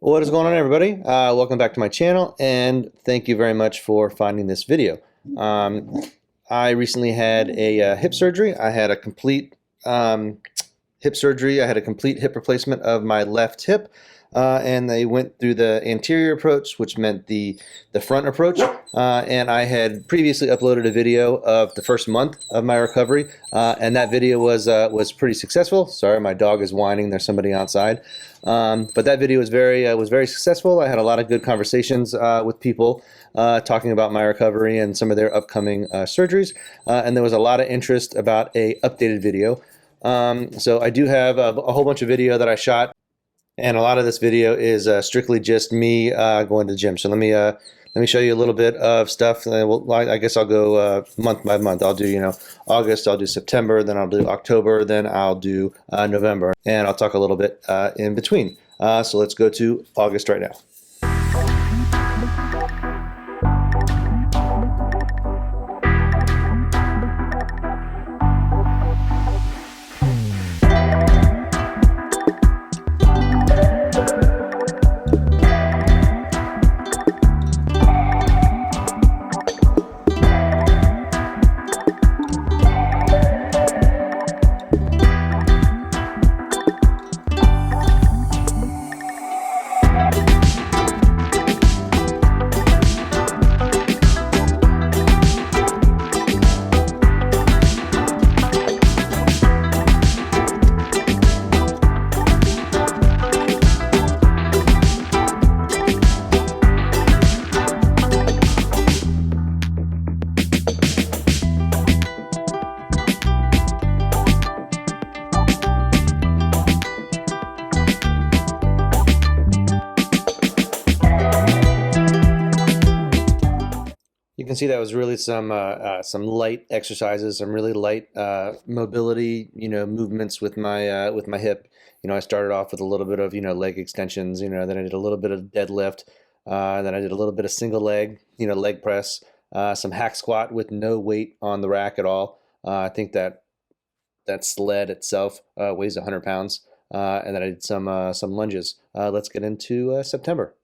What is going on, everybody? Welcome back to my channel, and thank you very much for finding this video. I recently had a hip surgery. I had a complete hip surgery. I had a complete hip replacement of my left hip, and they went through the anterior approach, which meant the front approach. And I had previously uploaded a video of the first month of my recovery, and that video was pretty successful. Sorry, my dog is whining. There's somebody outside. But that video was very successful. I had a lot of good conversations with people talking about my recovery and some of their upcoming surgeries, and there was a lot of interest about a updated video. So I do have a whole bunch of video that I shot, and a lot of this video is strictly just me going to the gym. So let me show you a little bit of stuff. I guess I'll go month by month. I'll do, August, I'll do September, then I'll do October, then I'll do November, and I'll talk a little bit in between. So let's go to August right now. You can see that was really some light exercises, some really light mobility, movements with my hip. I started off with a little bit of leg extensions. Then I did a little bit of deadlift. Then I did a little bit of single leg, leg press, some hack squat with no weight on the rack at all. I think that sled itself weighs 100 pounds. And then I did some lunges. Let's get into September.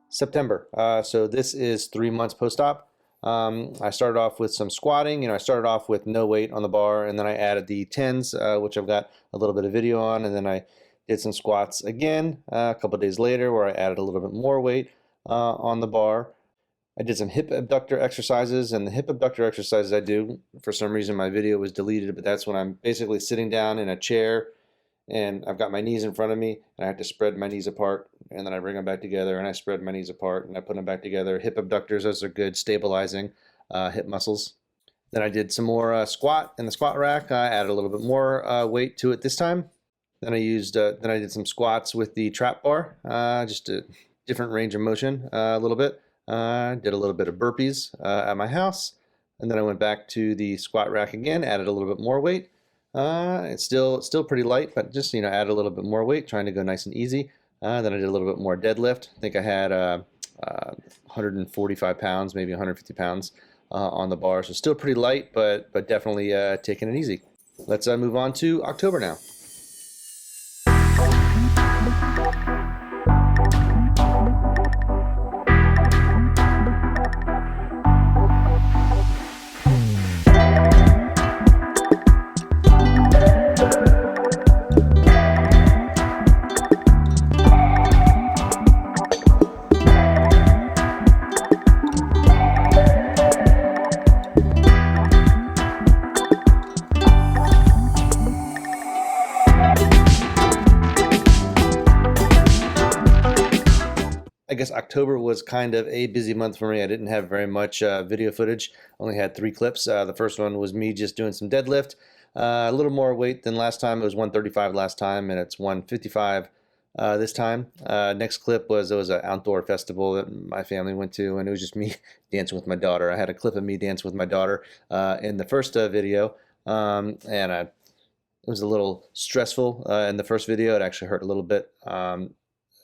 September. So this is 3 months post-op. I started off with some squatting. I started off with no weight on the bar, and then I added the tens, which I've got a little bit of video on, and then I did some squats again a couple of days later where I added a little bit more weight on the bar. I did some hip abductor exercises, and the hip abductor exercises I do, for some reason my video was deleted, but that's when I'm basically sitting down in a chair and I've got my knees in front of me, and I have to spread my knees apart, and then I bring them back together, and I spread my knees apart, and I put them back together. Hip abductors, those are good stabilizing hip muscles. Then I did some more squat in the squat rack. I added a little bit more weight to it this time. Then I did some squats with the trap bar, just a different range of motion a little bit. Did a little bit of burpees at my house, and then I went back to the squat rack again, added a little bit more weight. It's still pretty light, but just add a little bit more weight, trying to go nice and easy. Then I did a little bit more deadlift. I think I had 145 pounds, maybe 150 pounds on the bar. So still pretty light, but definitely taking it easy. Let's move on to October now. guess October was kind of a busy month for me. I didn't have very much video footage. Only had 3 clips. The first one was me just doing some deadlift. A little more weight than last time. It was 135 last time, and it's 155 this time. Next clip was, it was an outdoor festival that my family went to, and it was just me dancing with my daughter. I had a clip of me dancing with my daughter in the first video, and it was a little stressful in the first video. It actually hurt a little bit.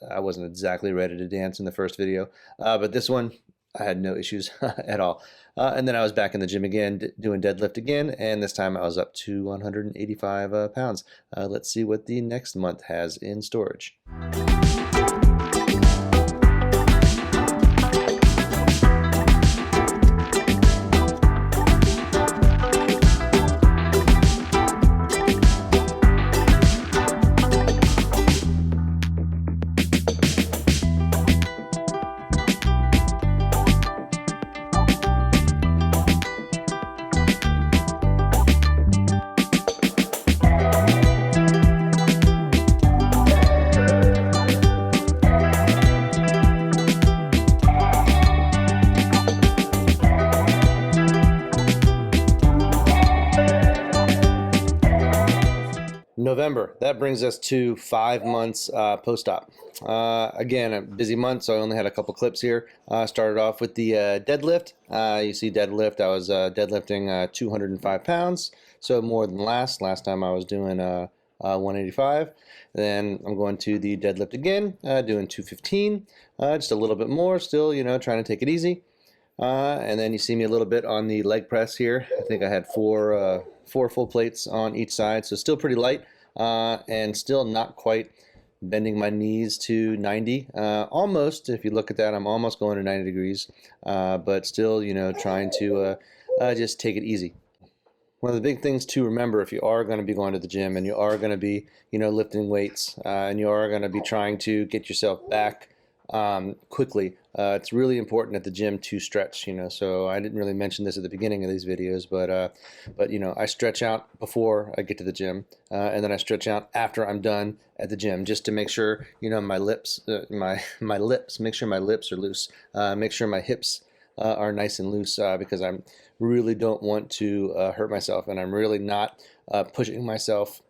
I wasn't exactly ready to dance in the first video, but this one I had no issues at all. And then I was back in the gym again, doing deadlift again, and this time I was up to 185 pounds. Let's see what the next month has in storage. November, that brings us to 5 months post-op. Again, a busy month, so I only had a couple clips here. Started off with the deadlift. You see deadlift, I was deadlifting 205 pounds, so more than last. Last time I was doing 185. Then I'm going to the deadlift again, doing 215, just a little bit more still, you know, trying to take it easy. And then you see me a little bit on the leg press here. I think I had four full plates on each side, so still pretty light, and still not quite bending my knees to 90. Almost, if you look at that, I'm almost going to 90 degrees, but still, you know, trying to just take it easy. One of the big things to remember if you are going to be going to the gym and you are going to be, you know, lifting weights, and you are going to be trying to get yourself back quickly, it's really important at the gym to stretch, you know. So I didn't really mention this at the beginning of these videos, but you know, I stretch out before I get to the gym, and then I stretch out after I'm done at the gym, just to make sure, you know, my lips, make sure my lips are loose, make sure my hips are nice and loose, because I really don't want to hurt myself, and I'm really not pushing myself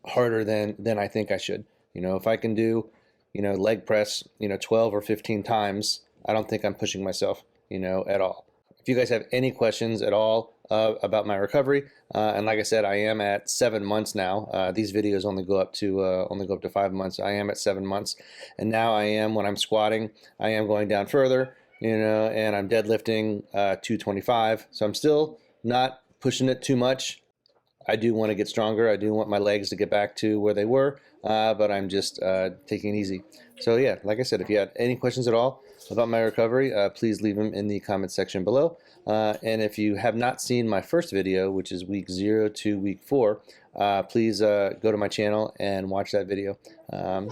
harder than I think I should. You know, if I can do, you know, leg press, you know, 12 or 15 times, I don't think I'm pushing myself, you know, at all. If you guys have any questions at all about my recovery, and like I said, I am at 7 months now. These videos only go up to 5 months. I am at 7 months, and now I am, when I'm squatting, I am going down further, you know, and I'm deadlifting 225. So I'm still not pushing it too much. I do want to get stronger. I do want my legs to get back to where they were, but I'm just taking it easy. So yeah, like I said, if you had any questions at all about my recovery, please leave them in the comment section below. And if you have not seen my first video, which is week 0 to week 4, please go to my channel and watch that video. And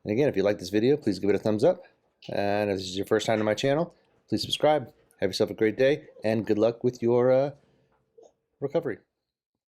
again, if you like this video, please give it a thumbs up. And if this is your first time to my channel, please subscribe. Have yourself a great day, and good luck with your recovery.